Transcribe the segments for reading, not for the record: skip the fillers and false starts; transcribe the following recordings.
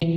Eh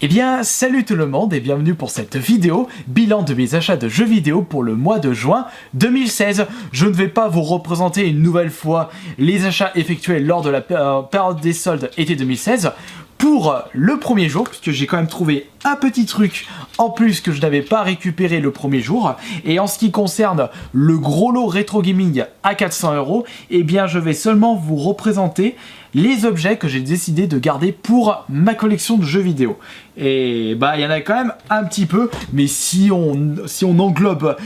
bien, salut tout le monde et bienvenue pour cette vidéo, bilan de mes achats de jeux vidéo pour le mois de juin 2016. Je ne vais pas vous représenter une nouvelle fois les achats effectués lors de la période des soldes été 2016. Pour le premier jour, puisque j'ai quand même trouvé un petit truc en plus que je n'avais pas récupéré le premier jour. Et en ce qui concerne le gros lot rétro gaming à 400 €, eh bien je vais seulement vous représenter les objets que j'ai décidé de garder pour ma collection de jeux vidéo. Et bah il y en a quand même un petit peu, mais si on englobe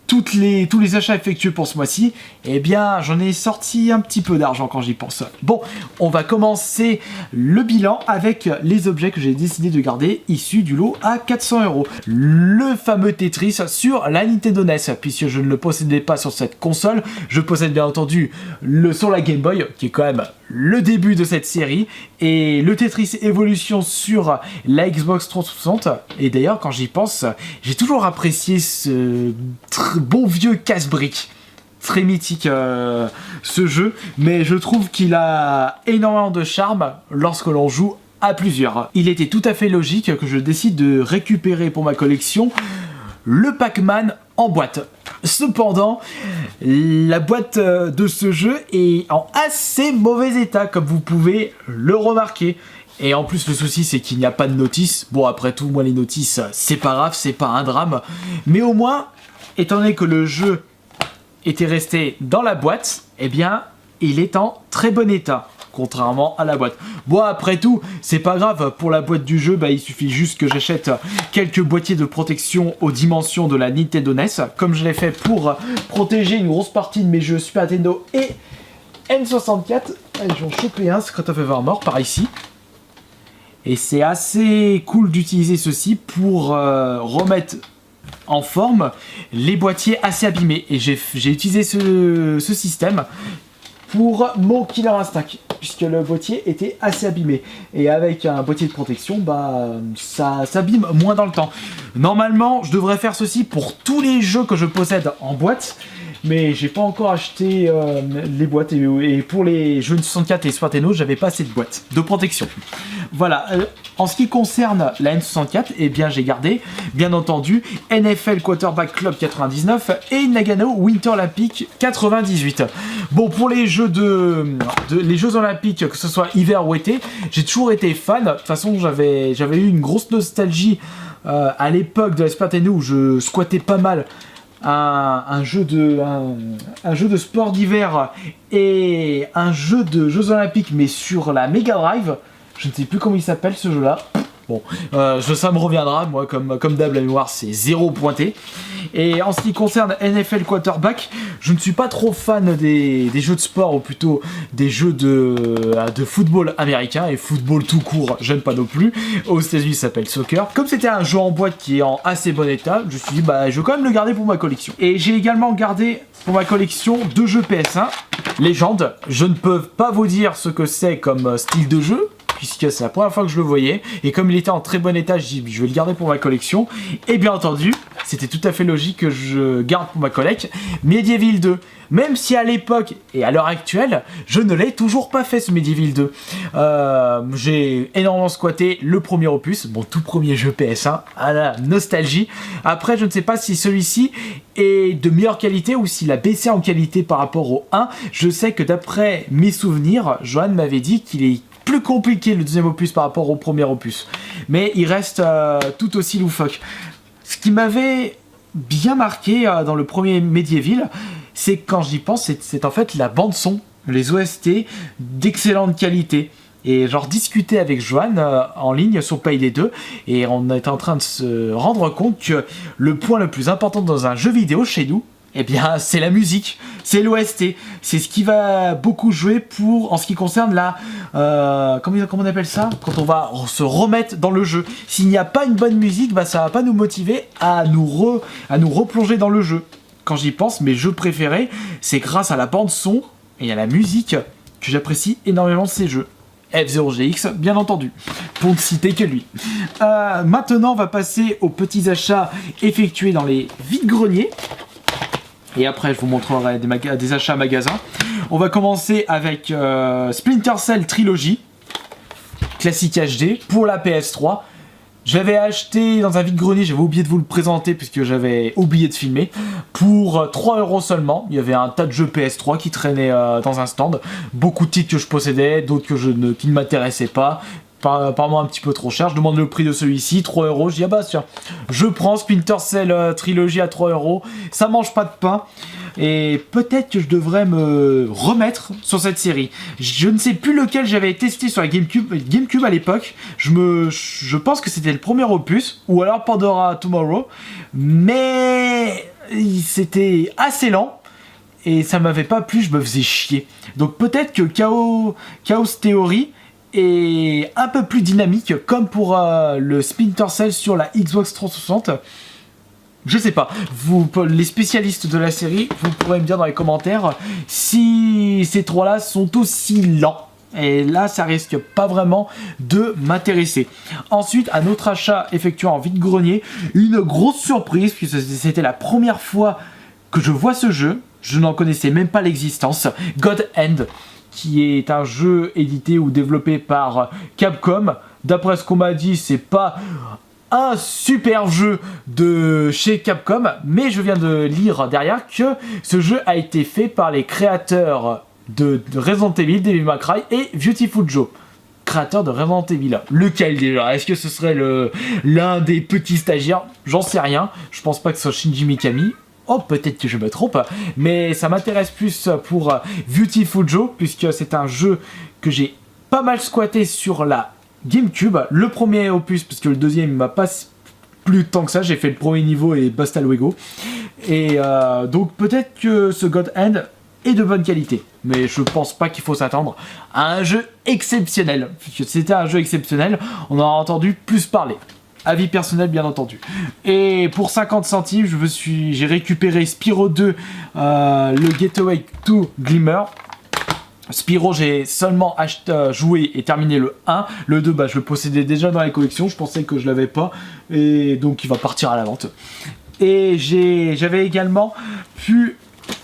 tous les achats effectués pour ce mois-ci, eh bien j'en ai sorti un petit peu d'argent quand j'y pense. Bon, on va commencer le bilan avec les objets que j'ai décidé de garder issus du lot à 400 €. Le fameux Tetris sur la Nintendo NES, puisque je ne le possédais pas sur cette console, je possède bien entendu sur la Game Boy, qui est quand même le début de cette série, et le Tetris Evolution sur la Xbox 360. Et d'ailleurs, quand j'y pense, j'ai toujours apprécié ce bon vieux casse-briques. Très mythique ce jeu, mais je trouve qu'il a énormément de charme lorsque l'on joue à plusieurs. Il était tout à fait logique que je décide de récupérer pour ma collection le Pac-Man en boîte. Cependant, la boîte de ce jeu est en assez mauvais état, comme vous pouvez le remarquer. Et en plus, le souci, c'est qu'il n'y a pas de notice. Bon, après tout, moi, les notices, c'est pas grave, c'est pas un drame. Mais au moins, étant donné que le jeu était resté dans la boîte, eh bien, il est en très bon état, contrairement à la boîte. Bon, après tout, c'est pas grave, pour la boîte du jeu, bah, il suffit juste que j'achète quelques boîtiers de protection aux dimensions de la Nintendo NES, comme je l'ai fait pour protéger une grosse partie de mes jeux Super Nintendo et N64. Allez, je vais en choper un, Secret of Evermore, par ici. Et c'est assez cool d'utiliser ceci pour remettre en forme les boîtiers assez abîmés. Et j'ai utilisé ce système pour mon Killer Instinct, puisque le boîtier était assez abîmé. Et avec un boîtier de protection, bah, ça s'abîme moins dans le temps. Normalement, je devrais faire ceci pour tous les jeux que je possède en boîte, mais j'ai pas encore acheté les boîtes. Et pour les jeux de 64 et Super Nintendo, j'avais pas assez de boîtes de protection. Voilà. En ce qui concerne la N64, eh bien j'ai gardé, bien entendu, NFL Quarterback Club 99 et Nagano Winter Olympic 98. Bon, pour les jeux les Jeux Olympiques, que ce soit hiver ou été, j'ai toujours été fan. De toute façon, j'avais eu une grosse nostalgie à l'époque de la Super Nintendo où je squattais pas mal un jeu de sport d'hiver et un jeu de Jeux Olympiques, mais sur la Mega Drive. Je ne sais plus comment il s'appelle ce jeu-là. Bon, ça me reviendra. Moi, comme d'hab, la mémoire, c'est zéro pointé. Et en ce qui concerne NFL Quarterback, je ne suis pas trop fan des jeux de sport, ou plutôt des jeux de football américain. Et football tout court, j'aime pas non plus. Aux États-Unis, ça s'appelle soccer. Comme c'était un jeu en boîte qui est en assez bon état, je me suis dit, bah, je vais quand même le garder pour ma collection. Et j'ai également gardé pour ma collection 2 jeux PS1. Légende, je ne peux pas vous dire ce que c'est comme style de jeu, puisque c'est la première fois que je le voyais, et comme il était en très bon état, je dis je vais le garder pour ma collection, et bien entendu, c'était tout à fait logique que je garde pour ma collecte Medieval 2, même si à l'époque, et à l'heure actuelle, je ne l'ai toujours pas fait ce Medieval 2. J'ai énormément squatté le premier opus, mon tout premier jeu PS1, à la nostalgie. Après, je ne sais pas si celui-ci est de meilleure qualité ou s'il a baissé en qualité par rapport au 1. Je sais que d'après mes souvenirs, Johan m'avait dit qu'il est plus compliqué le deuxième opus par rapport au premier opus, mais il reste tout aussi loufoque. Ce qui m'avait bien marqué dans le premier Medieval, c'est quand j'y pense, c'est en fait la bande son, les OST d'excellente qualité. Et genre discuter avec Johan en ligne sur Payday 2, et on est en train de se rendre compte que le point le plus important dans un jeu vidéo chez nous, eh bien, c'est la musique, c'est l'OST, c'est ce qui va beaucoup jouer en ce qui concerne comment on appelle ça ? Quand on va se remettre dans le jeu. S'il n'y a pas une bonne musique, bah, ça va pas nous motiver à nous replonger dans le jeu. Quand j'y pense, mes jeux préférés, c'est grâce à la bande son et à la musique que j'apprécie énormément ces jeux. F0GX, bien entendu, pour ne citer que lui. Maintenant, on va passer aux petits achats effectués dans les vides-greniers. Et après, je vous montrerai des achats magasins. On va commencer avec Splinter Cell Trilogy, classique HD, pour la PS3. Je l'avais acheté dans un vide-grenier, j'avais oublié de vous le présenter puisque j'avais oublié de filmer, pour 3€ seulement. Il y avait un tas de jeux PS3 qui traînaient dans un stand, beaucoup de titres que je possédais, d'autres qui ne m'intéressaient pas, apparemment un petit peu trop cher. Je demande le prix de celui-ci, 3€, je dis ah bah tiens, je prends Splinter Cell Trilogy à 3€, ça mange pas de pain. Et peut-être que je devrais me remettre sur cette série. Je ne sais plus lequel j'avais testé sur la GameCube à l'époque. Je pense que c'était le premier opus, ou alors Pandora Tomorrow. Mais c'était assez lent. Et ça m'avait pas plu, je me faisais chier. Donc peut-être que Chaos Theory est un peu plus dynamique, comme pour le Splinter Cell sur la Xbox 360. Je sais pas, vous, les spécialistes de la série, vous pourrez me dire dans les commentaires si ces trois-là sont aussi lents. Et là, ça risque pas vraiment de m'intéresser. Ensuite, un autre achat effectué en vide-grenier, une grosse surprise, puisque c'était la première fois que je vois ce jeu. Je n'en connaissais même pas l'existence. God Hand, qui est un jeu édité ou développé par Capcom. D'après ce qu'on m'a dit, c'est pas un super jeu de chez Capcom, mais je viens de lire derrière que ce jeu a été fait par les créateurs de Resident Evil, Devil May Cry et Beautiful Joe. Créateur de Resident Evil. Lequel déjà? Est-ce que ce serait l'un des petits stagiaires? J'en sais rien. Je pense pas que ce soit Shinji Mikami. Oh, peut-être que je me trompe, mais ça m'intéresse plus pour Beautiful Joe, puisque c'est un jeu que j'ai pas mal squatté sur la GameCube, le premier opus, parce que le deuxième il m'a pas plus tant que ça, j'ai fait le premier niveau et basta luego. Et donc peut-être que ce God Hand est de bonne qualité, mais je pense pas qu'il faut s'attendre à un jeu exceptionnel. Puisque c'était un jeu exceptionnel, on en a entendu plus parler. Avis personnel bien entendu. Et pour 50 centimes, j'ai récupéré Spyro 2, le Gateway to Glimmer. Spyro, j'ai seulement joué et terminé le 1. Le 2, je le possédais déjà dans la collection. Je pensais que je l'avais pas. Et donc, il va partir à la vente. Et j'avais également pu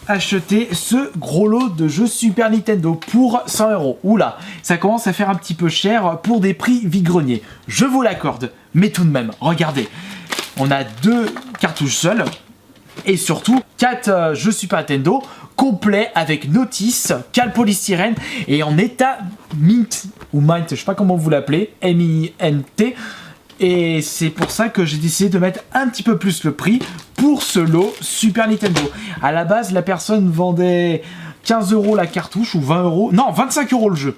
acheter ce gros lot de jeux Super Nintendo pour 100€. Oula, ça commence à faire un petit peu cher pour des prix vide-grenier. Je vous l'accorde. Mais tout de même, regardez. On a 2 cartouches seules. Et surtout, 4 jeux Super Nintendo complet avec notice, cale polystyrène et en état mint ou mint, je sais pas comment vous l'appelez, M-I-N-T. Et c'est pour ça que j'ai décidé de mettre un petit peu plus le prix pour ce lot Super Nintendo. À la base, la personne vendait 15€ la cartouche ou 20€, non 25€ le jeu.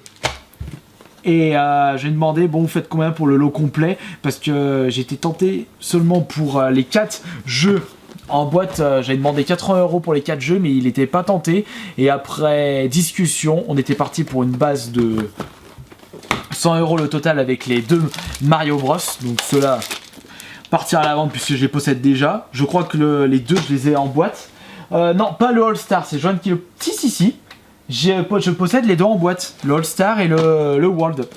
Et j'ai demandé, bon, vous faites combien pour le lot complet? Parce que j'étais tenté seulement pour les 4 jeux en boîte, j'avais demandé 80€ pour les 4 jeux, mais il n'était pas tenté. Et après discussion, on était parti pour une base de 100€ le total avec les 2 Mario Bros. Donc ceux-là, partir à la vente puisque je les possède déjà. Je crois que les 2, je les ai en boîte. Non, pas le All-Star, c'est Joan qui le... Si. Je possède les 2 en boîte, le All-Star et le World.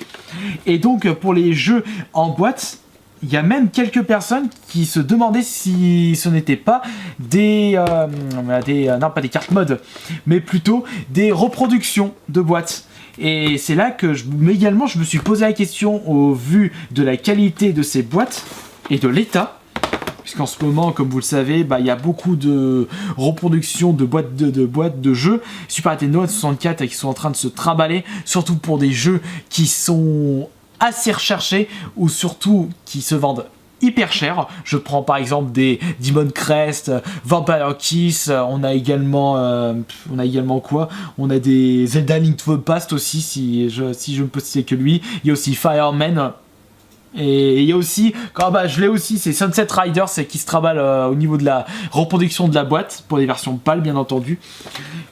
Et donc, pour les jeux en boîte... Il y a même quelques personnes qui se demandaient si ce n'était pas non pas des cartes mode, mais plutôt des reproductions de boîtes. Et c'est là que je me suis posé la question au vu de la qualité de ces boîtes et de l'état. Puisqu'en ce moment, comme vous le savez, il y a beaucoup de reproductions de boîtes de jeux Super Nintendo 64 qui sont en train de se trimballer, surtout pour des jeux qui sont assez recherchés ou surtout qui se vendent hyper cher. Je prends par exemple des Demon Crest, Vampire Kiss, on a également quoi? On a des Zelda Link to the Past aussi, si je ne peux citer que lui. Il y a aussi Fireman. Et il y a aussi, je l'ai aussi, c'est Sunset Riders qui se travaille au niveau de la reproduction de la boîte, pour les versions PAL bien entendu.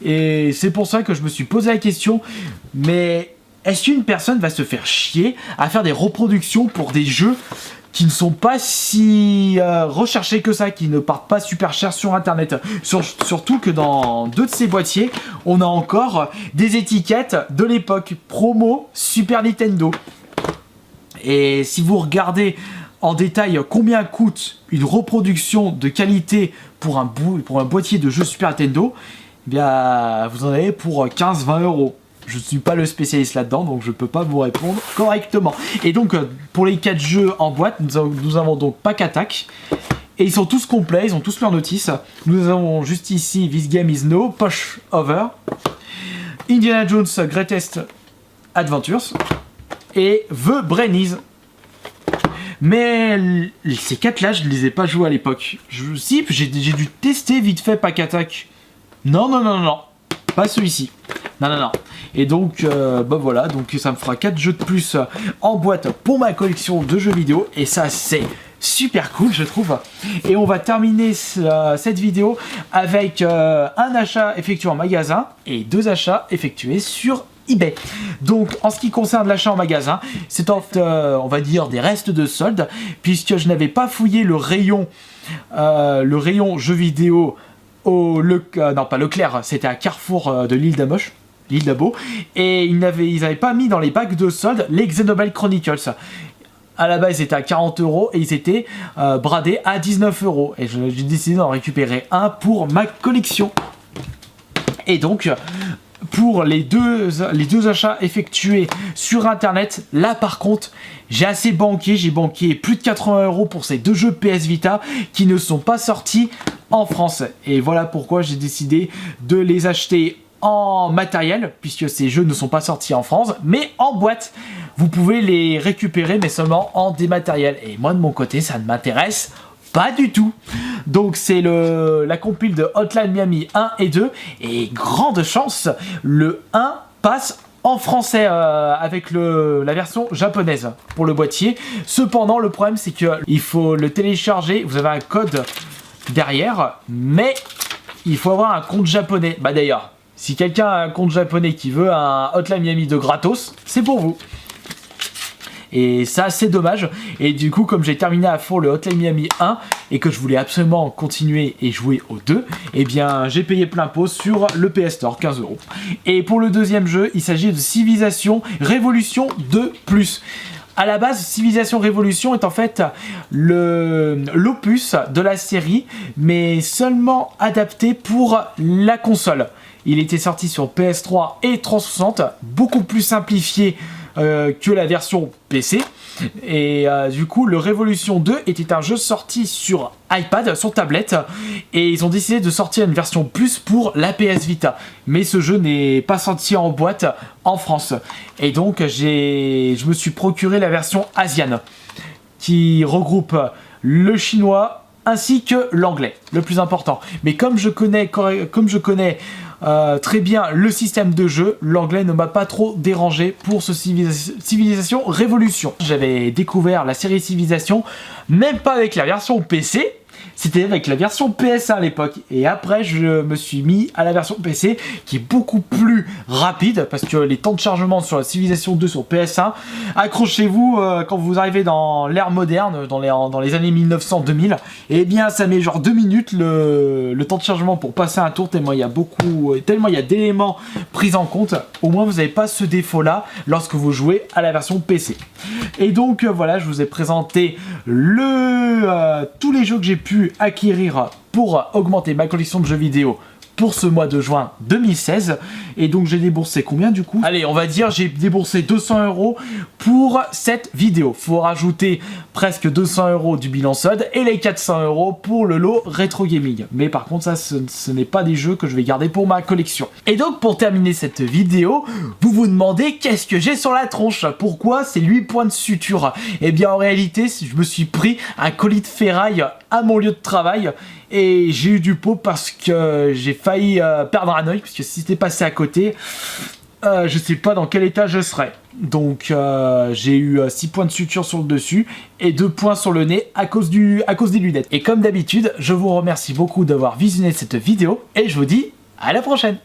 Et c'est pour ça que je me suis posé la question, mais est-ce qu'une personne va se faire chier à faire des reproductions pour des jeux qui ne sont pas si recherchés que ça, qui ne partent pas super cher sur internet. Surtout que dans deux de ces boîtiers, on a encore des étiquettes de l'époque promo Super Nintendo. Et si vous regardez en détail combien coûte une reproduction de qualité pour un boîtier de jeu Super Nintendo, eh bien vous en avez pour 15-20 euros. Je ne suis pas le spécialiste là-dedans, donc je ne peux pas vous répondre correctement. Et donc, pour les 4 jeux en boîte, nous avons donc Pack Attack. Et ils sont tous complets, ils ont tous leurs notices. Nous avons juste ici This Game is No, Push Over, Indiana Jones Greatest Adventures et The Brainies. Mais ces 4-là, je ne les ai pas joués à l'époque. Si, j'ai dû tester vite fait Pack Attack. Non, pas celui-ci. Non. Et donc, voilà, donc ça me fera 4 jeux de plus en boîte pour ma collection de jeux vidéo. Et ça, c'est super cool, je trouve. Et on va terminer cette vidéo avec un achat effectué en magasin et 2 achats effectués sur eBay. Donc, en ce qui concerne l'achat en magasin, c'est on va dire des restes de soldes, puisque je n'avais pas fouillé le rayon jeux vidéo non pas Leclerc, c'était à Carrefour de l'île d'Amoche. L'île d'Abo, et ils n'avaient pas mis dans les packs de soldes les Xenoblade Chronicles. À la base, ils étaient à 40 euros et ils étaient bradés à 19 euros. Et j'ai décidé d'en récupérer un pour ma collection. Et donc, pour les deux achats effectués sur internet, là par contre, j'ai assez banqué. J'ai banqué plus de 80 euros pour ces 2 jeux PS Vita qui ne sont pas sortis en France. Et voilà pourquoi j'ai décidé de les acheter en matériel, puisque ces jeux ne sont pas sortis en France, mais en boîte. Vous pouvez les récupérer, mais seulement en dématériel. Et moi, de mon côté, ça ne m'intéresse pas du tout. Donc, c'est la compile de Hotline Miami 1 et 2. Et grande chance, le 1 passe en français avec la version japonaise pour le boîtier. Cependant, le problème, c'est qu'il faut le télécharger. Vous avez un code derrière, mais il faut avoir un compte japonais. Bah d'ailleurs, si quelqu'un a un compte japonais qui veut un Hotline Miami de gratos, c'est pour vous. Et ça, c'est dommage. Et du coup, comme j'ai terminé à fond le Hotline Miami 1 et que je voulais absolument continuer et jouer aux 2, eh bien, j'ai payé plein pot sur le PS Store, 15 euros. Et pour le deuxième jeu, il s'agit de Civilization Révolution 2+. À la base, Civilization Révolution est en fait l'opus de la série, mais seulement adapté pour la console. Il était sorti sur PS3 et 360, beaucoup plus simplifié que la version PC. Et du coup, le Révolution 2 était un jeu sorti sur iPad, sur tablette, et ils ont décidé de sortir une version plus pour la PS Vita. Mais ce jeu n'est pas sorti en boîte en France. Et donc, je me suis procuré la version Asian, qui regroupe le chinois ainsi que l'anglais, le plus important. Mais comme je connais très bien le système de jeu, l'anglais ne m'a pas trop dérangé pour ce Civilization Révolution. J'avais découvert la série Civilization, même pas avec la version PC, c'était avec la version PS1 à l'époque. Et après, je me suis mis à la version PC, qui est beaucoup plus rapide, parce que les temps de chargement sur la Civilization 2 sur PS1, accrochez-vous, quand vous arrivez dans l'ère moderne, dans les années 1900-2000, eh bien, ça met genre 2 minutes le temps de chargement pour passer un tour, tellement il y a d'éléments pris en compte. Au moins, vous n'avez pas ce défaut-là lorsque vous jouez à la version PC. Et donc, voilà, je vous ai présenté tous les jeux que j'ai pu acquérir pour augmenter ma collection de jeux vidéo pour ce mois de juin 2016. Et donc j'ai déboursé combien du coup? Allez, on va dire j'ai déboursé 200 euros pour cette vidéo. Faut rajouter presque 200 euros du bilan solde et les 400 euros pour le lot rétro gaming. Mais par contre ça, ce n'est pas des jeux que je vais garder pour ma collection. Et donc pour terminer cette vidéo, vous vous demandez qu'est-ce que j'ai sur la tronche? Pourquoi ces 8 points de suture? Eh bien en réalité, je me suis pris un colis de ferraille à mon lieu de travail. Et j'ai eu du pot parce que j'ai failli perdre un œil, parce que si c'était passé à côté, je sais pas dans quel état je serais. Donc j'ai eu 6 points de suture sur le dessus et 2 points sur le nez à cause des lunettes. Et comme d'habitude, je vous remercie beaucoup d'avoir visionné cette vidéo et je vous dis à la prochaine.